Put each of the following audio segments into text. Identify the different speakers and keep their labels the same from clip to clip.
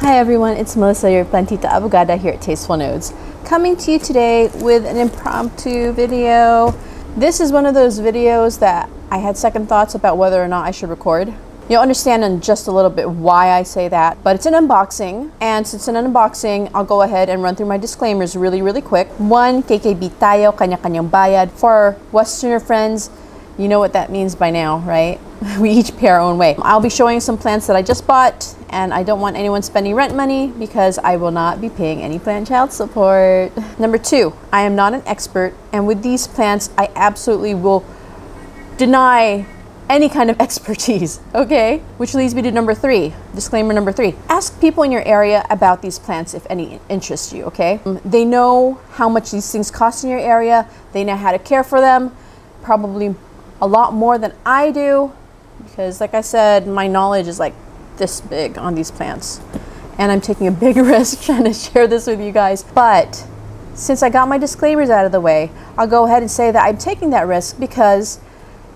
Speaker 1: Hi everyone, it's Melissa, your plantita abogada here at Tasteful Nodes, coming to you today with an impromptu video. This is one of those videos that I had second thoughts about whether or not I should record. You'll understand in just a little bit why I say that, but it's an unboxing, and since it's an unboxing, I'll go ahead and run through my disclaimers really quick. One, KKB tayo, kanya-kanyang bayad. For our Westerner friends, you know what that means by now, right? We each pay our own way. I'll be showing some plants that I just bought, and I don't want anyone spending rent money because I will not be paying any plant child support. Number two, I am not an expert, and with these plants, I absolutely will deny any kind of expertise, okay? Which leads me to number three, disclaimer number three. Ask people in your area about these plants if any interest you, okay? They know how much these things cost in your area. They know how to care for them, probably a lot more than I do, because like I said, my knowledge is like this big on these plants, and I'm taking a big risk trying to share this with you guys. But since I got my disclaimers out of the way, I'll go ahead and say that I'm taking that risk because,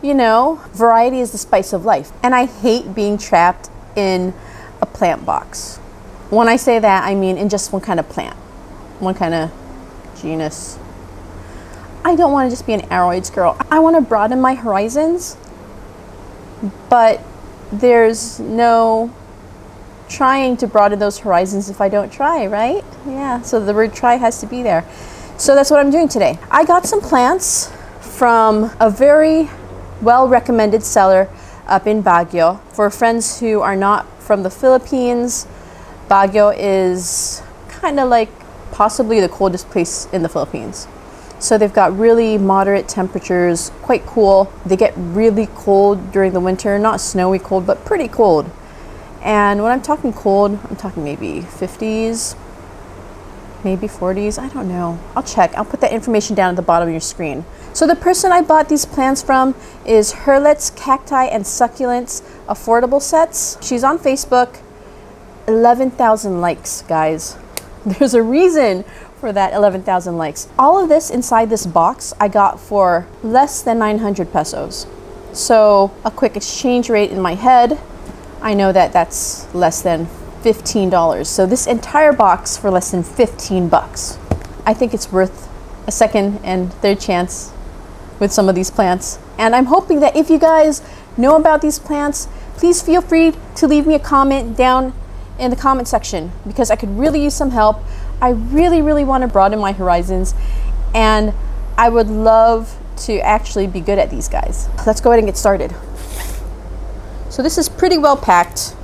Speaker 1: you know, variety is the spice of life, and I hate being trapped in a plant box. When I say that, I mean in just one kind of plant, one kind of genus. I don't want to just be an aroids girl. I want to broaden my horizons, but there's no trying to broaden those horizons if I don't try, right? Yeah, so the word try has to be there. So that's what I'm doing today. I got some plants from a very well-recommended seller up in Baguio. For friends who are not from the Philippines, Baguio is kind of like possibly the coldest place in the Philippines. So they've got really moderate temperatures, quite cool. They get really cold during the winter, not snowy cold, but pretty cold. And when I'm talking cold, I'm talking maybe 50s, maybe 40s, I don't know. I'll check. I'll put that information down at the bottom of your screen. So the person I bought these plants from is Herlet's Cacti and Succulents Affordable Sets. She's on Facebook. 11,000 likes, guys. There's a reason for that 11,000 likes. All of this inside this box I got for less than 900 pesos. So a quick exchange rate in my head, I know that that's less than $15. So this entire box for less than 15 bucks. I think it's worth a second and third chance with some of these plants. And I'm hoping that if you guys know about these plants, please feel free to leave me a comment down in the comment section, because I could really use some help. I really want to broaden my horizons, and I would love to actually be good at these guys. Let's go ahead and get started. So this is pretty well packed.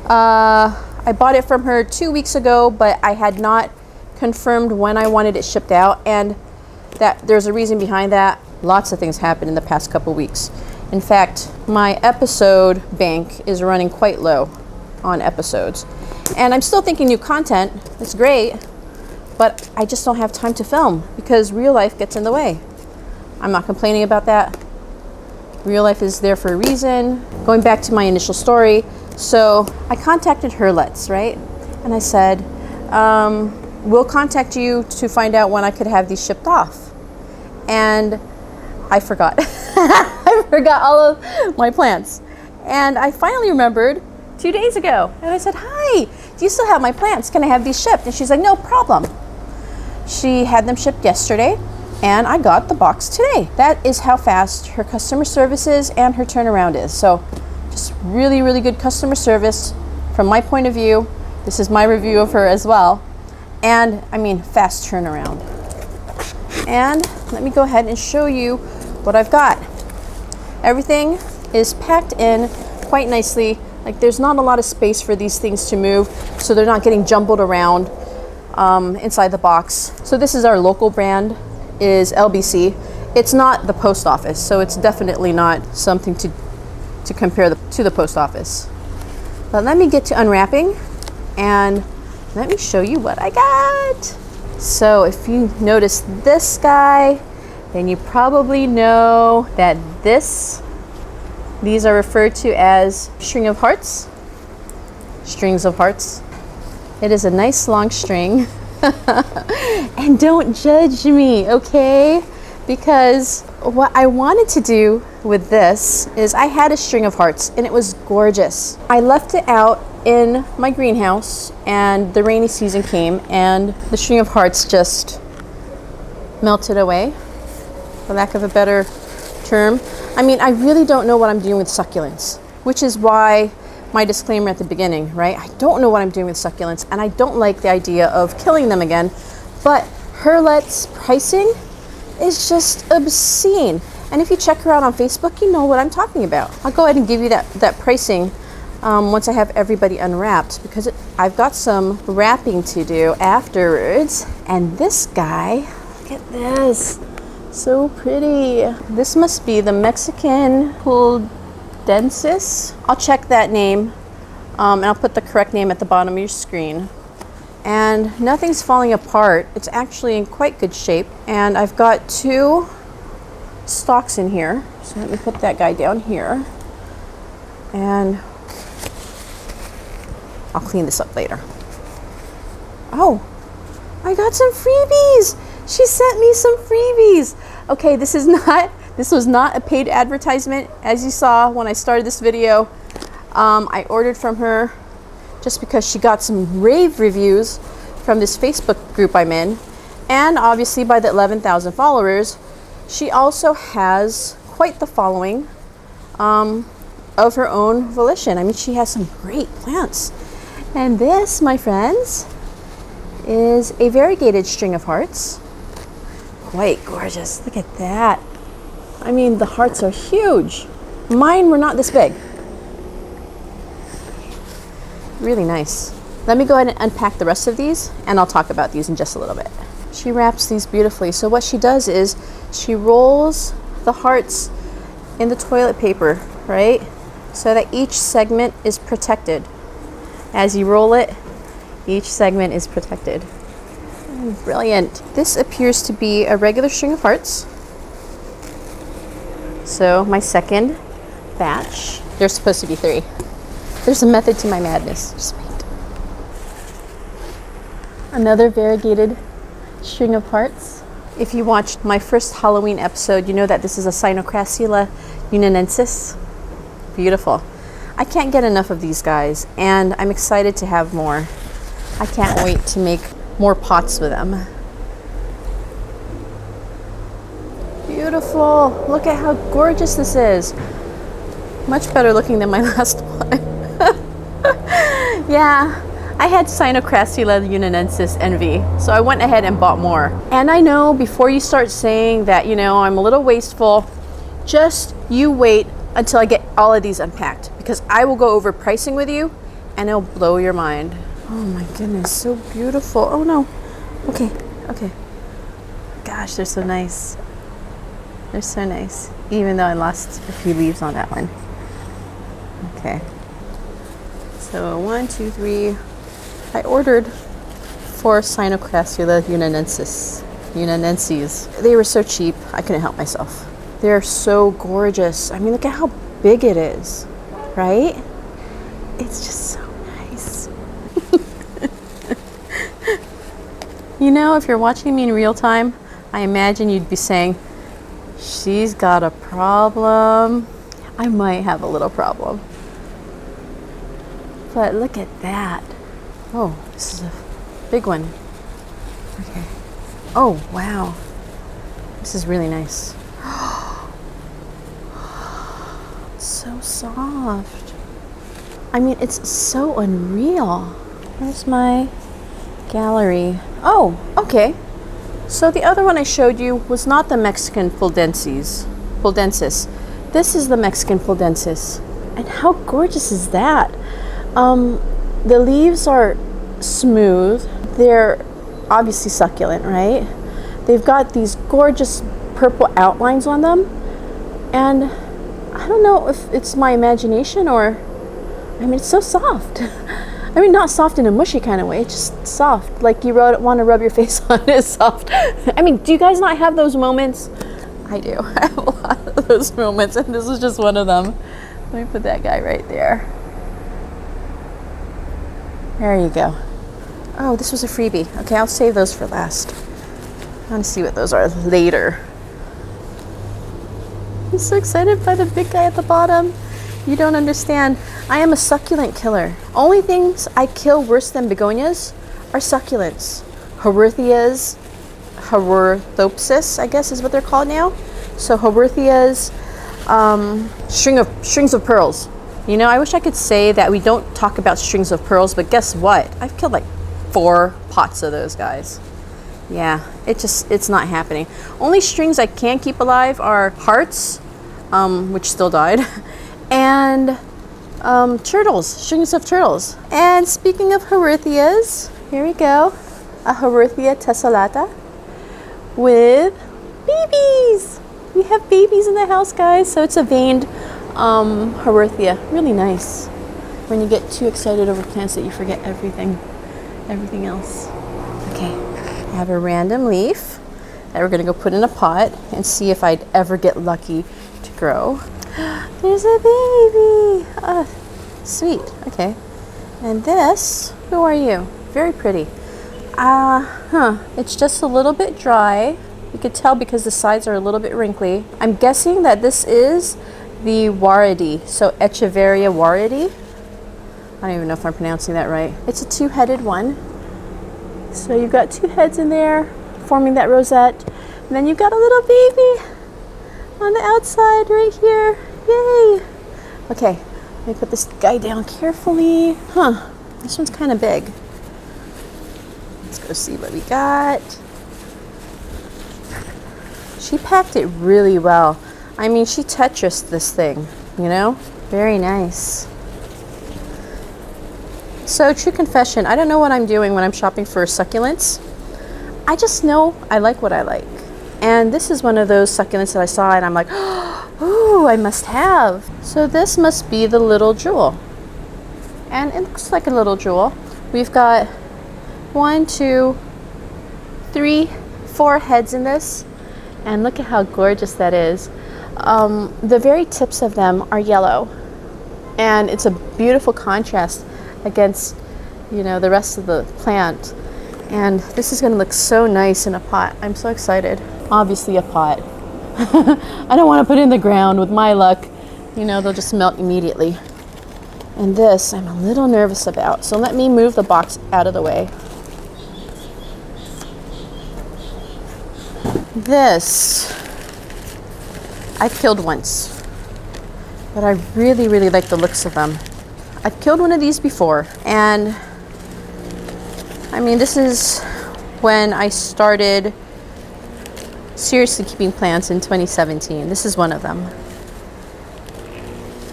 Speaker 1: I bought it from her 2 weeks ago, but I had not confirmed when I wanted it shipped out, and that there's a reason behind that. Lots of things happened in the past couple weeks. In fact, my episode bank is running quite low on episodes, and I'm still thinking new content. It's great, but I just don't have time to film because real life gets in the way. I'm not complaining about that. Real life is there for a reason. Going back to my initial story, so I contacted Herlet's, right? And I said, we'll contact you to find out when I could have these shipped off. And I forgot. I forgot all of my plants. And I finally remembered 2 days ago. And I said, hi, do you still have my plants? Can I have these shipped? And she's like, no problem. She had them shipped yesterday, and I got the box today. That is how fast her customer service is and her turnaround is. So just really good customer service from my point of view. This is my review of her as well. And I mean, fast turnaround. And let me go ahead and show you what I've got. Everything is packed in quite nicely. Like, there's not a lot of space for these things to move, so they're not getting jumbled around inside the box. So this is our local brand, is LBC. It's not the post office, so it's definitely not something to compare to the post office. But let me get to unwrapping, and let me show you what I got. So if you notice this guy, then you probably know that these are referred to as string of hearts, strings of hearts. It is a nice long string. And don't judge me, okay? Because what I wanted to do with this is I had a string of hearts and it was gorgeous. I left it out in my greenhouse and the rainy season came and the string of hearts just melted away, for lack of a better term. I mean, I really don't know what I'm doing with succulents, which is why my disclaimer at the beginning, right? I don't know what I'm doing with succulents, and I don't like the idea of killing them again, but Herlet's pricing is just obscene. And if you check her out on Facebook, you know what I'm talking about. I'll go ahead and give you that pricing once I have everybody unwrapped, because I've got some wrapping to do afterwards. And this guy, look at this, so pretty. This must be the Mexican puldensis. I'll check that name, and I'll put the correct name at the bottom of your screen. And nothing's falling apart. It's actually in quite good shape. And I've got 2 stalks in here. So let me put that guy down here. And I'll clean this up later. Oh, I got some freebies. She sent me some freebies. Okay, this was not a paid advertisement. As you saw when I started this video, I ordered from her just because she got some rave reviews from this Facebook group I'm in. And obviously by the 11,000 followers, she also has quite the following of her own volition. I mean, she has some great plants. And this, my friends, is a variegated string of hearts. Quite gorgeous. Look at that. I mean, the hearts are huge. Mine were not this big. Really nice. Let me go ahead and unpack the rest of these, and I'll talk about these in just a little bit. She wraps these beautifully. So what she does is she rolls the hearts in the toilet paper, right? So that each segment is protected. As you roll it, each segment is protected. Brilliant. This appears to be a regular string of hearts. So my second batch, there's supposed to be 3. There's a method to my madness. Just wait. Another variegated string of hearts. If you watched my first Halloween episode, you know that this is a Cynocrassula unionensis. Beautiful. I can't get enough of these guys, and I'm excited to have more. I can't wait to make more pots with them. Beautiful. Look at how gorgeous this is. Much better looking than my last one. Yeah, I had Cynocrassula unionensis envy, so I went ahead and bought more. And I know before you start saying that, you know, I'm a little wasteful, just you wait until I get all of these unpacked, because I will go over pricing with you and it'll blow your mind. Oh my goodness, so beautiful. Oh no. Okay. Gosh, they're so nice. They're so nice, even though I lost a few leaves on that one. Okay. So 1, 2, 3. I ordered 4 Cynocrassula unionenses. They were so cheap, I couldn't help myself. They're so gorgeous. I mean, look at how big it is, right? It's just so nice. You know, if you're watching me in real time, I imagine you'd be saying, she's got a problem. I might have a little problem. But look at that. Oh, this is a big one. Okay. Oh, wow. This is really nice. So soft. I mean, it's so unreal. Where's my gallery? Oh, okay. So the other one I showed you was not the Mexican puldensis. This is the Mexican puldensis. And how gorgeous is that? The leaves are smooth. They're obviously succulent, right? They've got these gorgeous purple outlines on them. And I don't know if it's my imagination or, I mean, it's so soft. I mean, not soft in a mushy kind of way, it's just soft. Like you want to rub your face on it, soft. I mean, do you guys not have those moments? I do. I have a lot of those moments, and this is just one of them. Let me put that guy right there. There you go. Oh, this was a freebie. Okay, I'll save those for last. I want to see what those are later. I'm so excited by the big guy at the bottom. You don't understand. I am a succulent killer. Only things I kill worse than begonias are succulents. Herlethias, Herethopsis, I guess is what they're called now. So Herlethias, strings of pearls. You know, I wish I could say that we don't talk about strings of pearls, but guess what? I've killed like 4 pots of those guys. Yeah, it's not happening. Only strings I can keep alive are hearts, which still died, and turtles, strings of turtles. And speaking of Herlethias, here we go, a Herlethia tessellata with babies. We have babies in the house, guys. So it's a veined Herlethia, really nice. When you get too excited over plants that you forget everything else. Okay, I have a random leaf that we're gonna go put in a pot and see if I'd ever get lucky to grow. There's a baby. Oh, sweet. Okay. And this, who are you? Very pretty. It's just a little bit dry. You could tell because the sides are a little bit wrinkly. I'm guessing that this is the Waridi, so Echeveria Waridi. I don't even know if I'm pronouncing that right. It's a 2-headed one. So you've got 2 heads in there forming that rosette. And then you've got a little baby on the outside right here. Yay! Okay, let me put this guy down carefully. This one's kind of big. Let's go see what we got. She packed it really well. I mean, she Tetrised this thing, you know? Very nice. So, true confession, I don't know what I'm doing when I'm shopping for succulents. I just know I like what I like. And this is one of those succulents that I saw and I'm like, oh, I must have. So this must be the little jewel. And it looks like a little jewel. We've got 1, 2, 3, 4 heads in this. And look at how gorgeous that is. The very tips of them are yellow. And it's a beautiful contrast against, you know, the rest of the plant. And this is gonna look so nice in a pot. I'm so excited. Obviously a pot. I don't want to put it in the ground. With my luck, you know, they'll just melt immediately. And this I'm a little nervous about. So let me move the box out of the way. This I've killed once, but I really, really like the looks of them. I've killed one of these before, and I mean, this is when I started seriously keeping plants in 2017. This is one of them.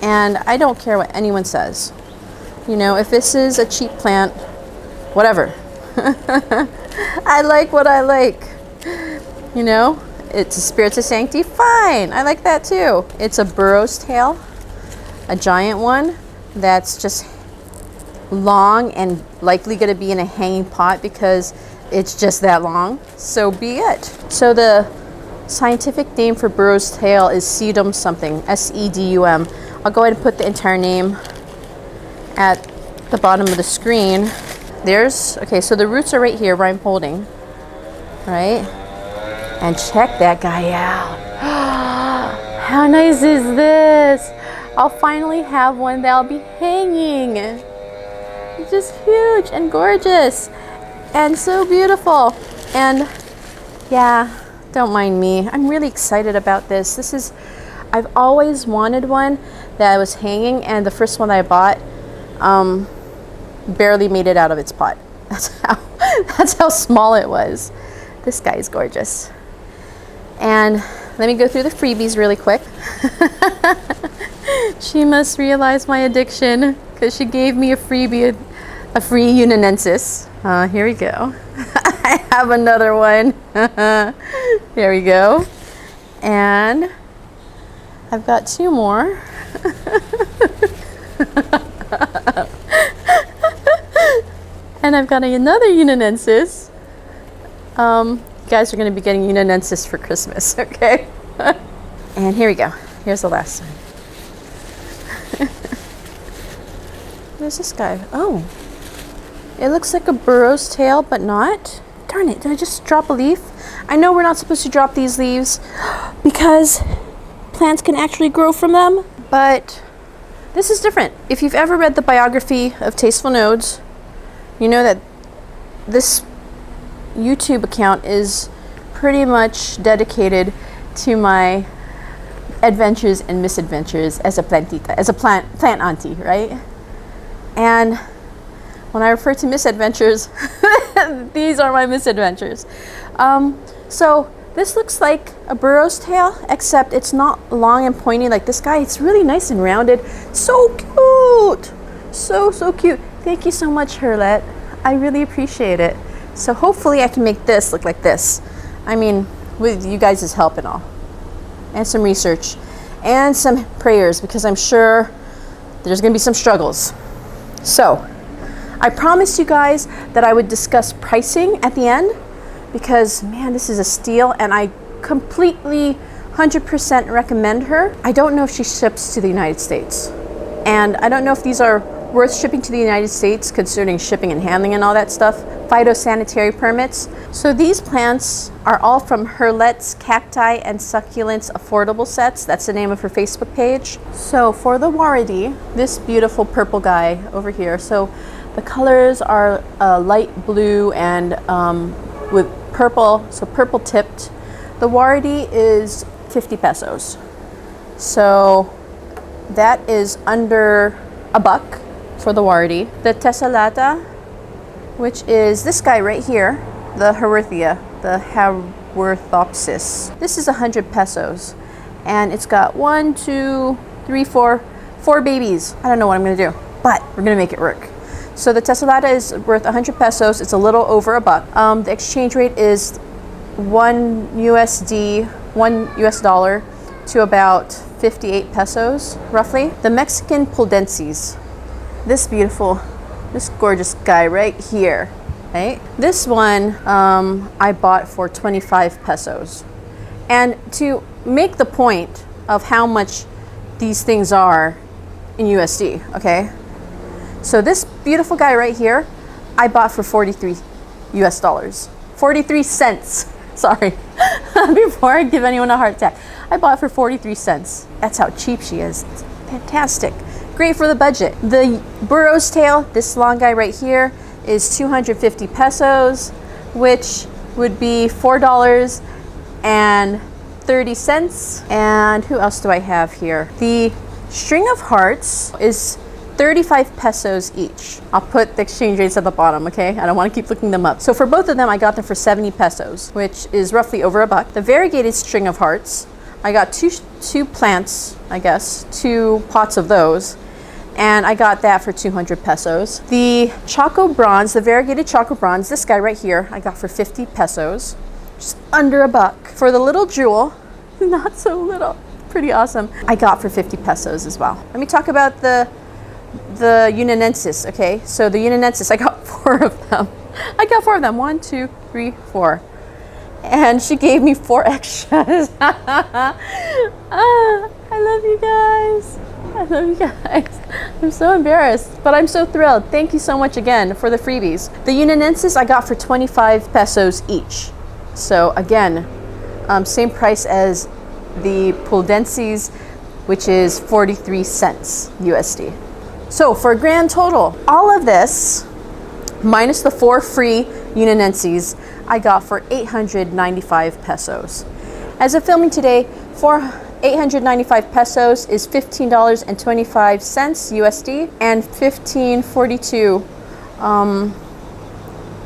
Speaker 1: And I don't care what anyone says. You know, if this is a cheap plant, whatever. I like what I like. You know, it's a Spiritus Sancti, fine. I like that too. It's a burro's tail, a giant one that's just long and likely going to be in a hanging pot because it's just that long. So be it. So the scientific name for burro's tail is sedum something, S-E-D-U-M. I'll go ahead and put the entire name at the bottom of the screen. Okay, so the roots are right here where I'm holding, right? And check that guy out. How nice is this? I'll finally have one that'll be hanging. It's just huge and gorgeous and so beautiful. And yeah, don't mind me. I'm really excited about this. I've always wanted one that was hanging, and the first one that I bought barely made it out of its pot. That's how small it was. This guy is gorgeous. And let me go through the freebies really quick. She must realize my addiction because she gave me a freebie, a free Unanensis. Here we go. I have another one. There we go. And I've got 2 more. And I've got another Unanensis. You guys are going to be getting Unanensis for Christmas, okay? And here we go. Here's the last one. Where's this guy? Oh, it looks like a burro's tail, but not. Darn it, did I just drop a leaf? I know we're not supposed to drop these leaves because plants can actually grow from them, but this is different. If you've ever read the biography of Tasteful Nodes, you know that this YouTube account is pretty much dedicated to my adventures and misadventures as a plantita, as a plant auntie, right? And when I refer to misadventures, these are my misadventures. So this looks like a burro's tail, except it's not long and pointy like this guy. It's really nice and rounded. So cute. So cute. Thank you so much, Herlet. I really appreciate it. So hopefully I can make this look like this. I mean, with you guys' help and all. And some research. And some prayers, because I'm sure there's going to be some struggles. So, I promised you guys that I would discuss pricing at the end, because man, this is a steal, and I completely 100% recommend her. I don't know if she ships to the United States, and I don't know if these are worth shipping to the United States, considering shipping and handling and all that stuff, phytosanitary permits. So these plants are all from Herlet's Cacti and Succulents Affordable Sets. That's the name of her Facebook page. So for the Warady, this beautiful purple guy over here, so the colors are light blue and with purple, so purple tipped. The Warady is 50 pesos. So that is under $1 for the Warady. The Tessellata, which is this guy right here, the Herethia, the Haworthopsis. This is 100 pesos. And it's got 1, 2, 3, 4 babies. I don't know what I'm gonna do, but we're gonna make it work. So the Tessellata is worth 100 pesos. It's a little over $1. The exchange rate is $1 US dollar to about 58 pesos, roughly. The Mexican Puldenses, this gorgeous guy right here, right? This one I bought for 25 pesos. And to make the point of how much these things are in USD, okay? So this beautiful guy right here, I bought for 43 US dollars. 43 cents, sorry. Before I give anyone a heart attack. I bought for 43 cents. That's how cheap she is. It's fantastic. Great for the budget. The burro's tail, this long guy right here, is 250 pesos, which would be $4.30. And who else do I have here? The string of hearts is 35 pesos each. I'll put the exchange rates at the bottom, okay? I don't want to keep looking them up. So for both of them, I got them for 70 pesos, which is roughly over $1. The variegated string of hearts, I got two plants, I guess, 2 pots of those, and I got that for 200 pesos. The Choco Bronze, the variegated Choco Bronze, this guy right here, I got for 50 pesos, just under $1. For the little jewel, not so little, pretty awesome, I got for 50 pesos as well. Let me talk about the Unionensis, okay? So the Unionensis, I got 4 of them. I got 4 of them, 1, 2, 3, 4. And she gave me 4 extras. I love you guys. I love you guys. I'm so embarrassed, but I'm so thrilled. Thank you so much again for the freebies. The Unionensis I got for 25 pesos each. So again, same price as the Puldenses, which is 43 cents USD. So for a grand total, all of this, minus the 4 free Unionenses, I got for 895 pesos. As of filming today, for 895 pesos is $15.25 USD and 1542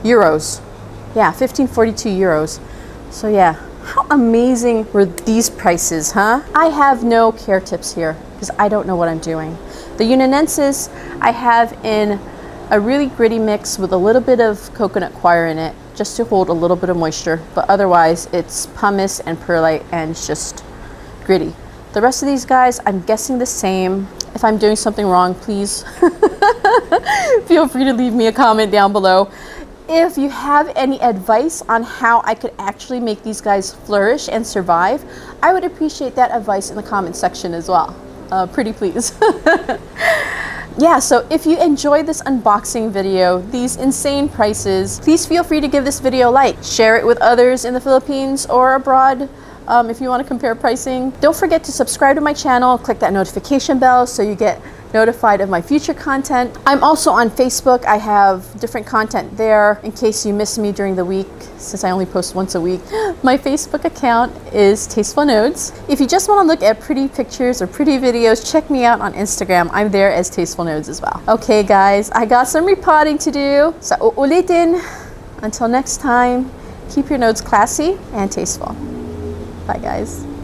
Speaker 1: euros. Yeah, 1542 euros. So yeah, how amazing were these prices, huh? I have no care tips here because I don't know what I'm doing. The Unionensis I have in a really gritty mix with a little bit of coconut coir in it, just to hold a little bit of moisture, but otherwise it's pumice and perlite and it's just gritty. The rest of these guys, I'm guessing the same. If I'm doing something wrong, please feel free to leave me a comment down below. If you have any advice on how I could actually make these guys flourish and survive, I would appreciate that advice in the comment section as well. Pretty please. Yeah, so if you enjoyed this unboxing video, these insane prices, please feel free to give this video a like. Share it with others in the Philippines or abroad if you want to compare pricing. Don't forget to subscribe to my channel, click that notification bell so you get notified of my future content. I'm also on Facebook. I have different content there in case you miss me during the week, since I only post once a week. My Facebook account is Tasteful Nodes. If you just want to look at pretty pictures or pretty videos, check me out on Instagram. I'm there as Tasteful Nodes as well. Okay guys, I got some repotting to do. So uulitin. Until next time, keep your nodes classy and tasteful. Bye guys.